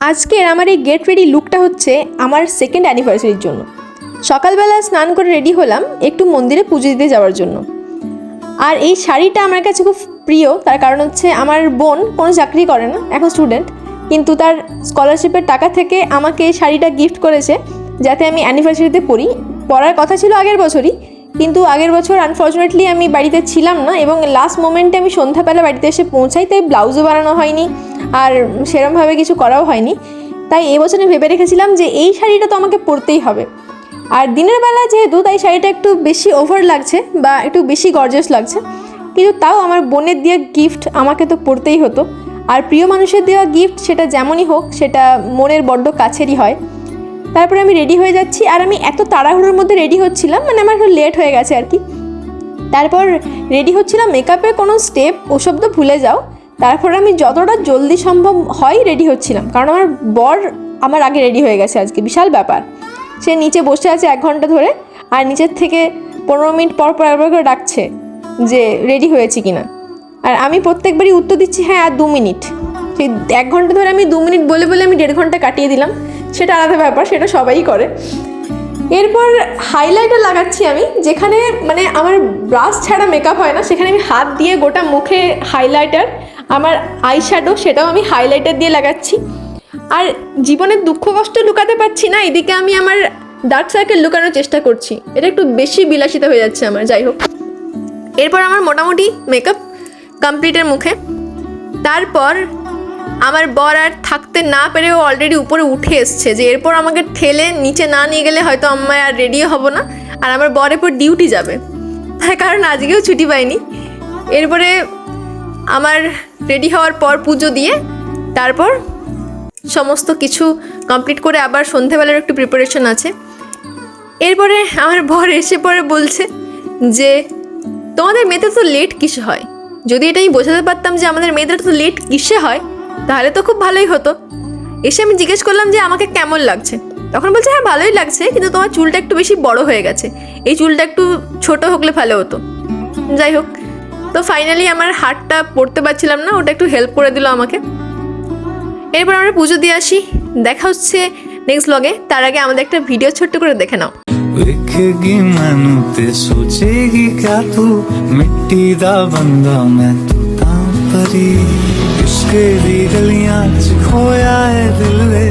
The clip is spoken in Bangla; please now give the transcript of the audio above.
আজকের আমার এই গেট রেডি লুকটা হচ্ছে আমার সেকেন্ড অ্যানিভার্সারির জন্য। সকালবেলা স্নান করে রেডি হলাম একটু মন্দিরে পুজো দিতে যাওয়ার জন্য। আর এই শাড়িটা আমার কাছে খুব প্রিয়, তার কারণ হচ্ছে আমার বোন কোনো চাকরি করে না, এখন স্টুডেন্ট, কিন্তু তার স্কলারশিপের টাকা থেকে আমাকে এই শাড়িটা গিফট করেছে যাতে আমি অ্যানিভার্সারিতে পরার কথা ছিল আগের বছরই, কিন্তু আগের বছর আনফর্চুনেটলি আমি বাড়িতে ছিলাম না এবং লাস্ট মোমেন্টে আমি সন্ধ্যাবেলা বাড়িতে এসে পৌঁছাই, তাই ব্লাউজও বানানো হয়নি আর সেরমভাবে কিছু করাও হয়নি। তাই এবছর আমি ভেবে রেখেছিলাম যে এই শাড়িটা তো আমাকে পরতেই হবে। আর দিনের বেলা যেহেতু, তাই শাড়িটা একটু বেশি ওভার লাগছে বা একটু বেশি গর্জিয়াস লাগছে, কিন্তু তাও আমার বোনের দেওয়া গিফট আমাকে তো পরতেই হতো। আর প্রিয় মানুষের দেওয়া গিফট সেটা যেমনই হোক, সেটা মনের বড্ড কাছেরই হয়। তারপরে আমি রেডি হয়ে যাচ্ছি, আর আমি এত তাড়াহুড়োর মধ্যে রেডি হচ্ছিলাম, মানে আমার একটু লেট হয়ে গেছে আর কি। তারপর রেডি হচ্ছিলাম, মেকআপের কোনো স্টেপ ওসব তো ভুলে যাও। তারপর আমি যতটা জলদি সম্ভব হয় রেডি হচ্ছিলাম, কারণ আমার বর আমার আগে রেডি হয়ে গেছে আজকে, বিশাল ব্যাপার। সে নিচে বসে আছে 1 ঘন্টা ধরে, আর নিচের থেকে 15 মিনিট পর পর একবার করে ডাকছে যে রেডি হয়েছি কিনা। আর আমি প্রত্যেকবারই উত্তর দিচ্ছি হ্যাঁ আর 2 মিনিট। সেই 1 ঘন্টা ধরে আমি 2 মিনিট বলে বলে আমি 1.5 ঘন্টা কাটিয়ে দিলাম, সেটা আলাদা ব্যাপার, সেটা সবাই করে। এরপর হাইলাইটার লাগাচ্ছি আমি, যেখানে মানে আমার ব্রাশ ছাড়া মেকআপ হয় না, সেখানে আমি হাত দিয়ে গোটা মুখে হাইলাইটার, আমার আই শ্যাডো সেটাও আমি হাইলাইটার দিয়ে লাগাচ্ছি। আর জীবনের দুঃখ কষ্ট লুকাতে পারছি না, এদিকে আমি আমার ডার্ক সার্কেল লুকানোর চেষ্টা করছি, এটা একটু বেশি বিলাসিতা হয়ে যাচ্ছে আমার। যাই হোক, এরপর আমার মোটামুটি মেকআপ কমপ্লিটের মুখে। তারপর আমার বর আর থাকতে না পেরেও অলরেডি উপরে উঠে এসছে, যে এরপর আমাকে ঠেলে নিচে না নিয়ে গেলে হয়তো আমি আর রেডিও হব না, আর আমার বর এরপর ডিউটি যাবে, তার কারণ আজকেও ছুটি পাইনি। এরপরে আমার রেডি হওয়ার পর পুজো দিয়ে তারপর সমস্ত কিছু কমপ্লিট করে আবার সন্ধেবেলার একটু প্রিপারেশন আছে। এরপরে আমার বর এসে পরে বলছে যে তোমাদের মেয়েদের তো লেট কিসে হয়। যদি এটা আমি বোঝাতে পারতাম যে আমাদের মেয়েদের তো লেট কিসে হয়, তাহলে তো খুব ভালোই হতো। এসে আমি জিজ্ঞেস করলাম যে আমাকে কেমন লাগছে, তখন বলছে হ্যাঁ ভালোই লাগছে, কিন্তু তোমার চুলটা একটু বেশি বড় হয়ে গেছে, এই চুলটা একটু ছোট হলে ভালো হতো। যাই হোক, তো ফাইনালি আমার হাতটা পরতে পারছিলাম না, ওটা একটু হেল্প করে দিল আমাকে। এরপর আমরা পুজো দিয়ে আসি, দেখা হচ্ছে নেক্সট ব্লগে। তার আগে আমাদের একটা ভিডিও ছোট্ট করে দেখে নাও। लिखेगी मैनू ते सोचेगी क्या तू, मिट्टी दा बंदा मैं तू तां परी, इश्क दी गलियां च खोया है दिल वे।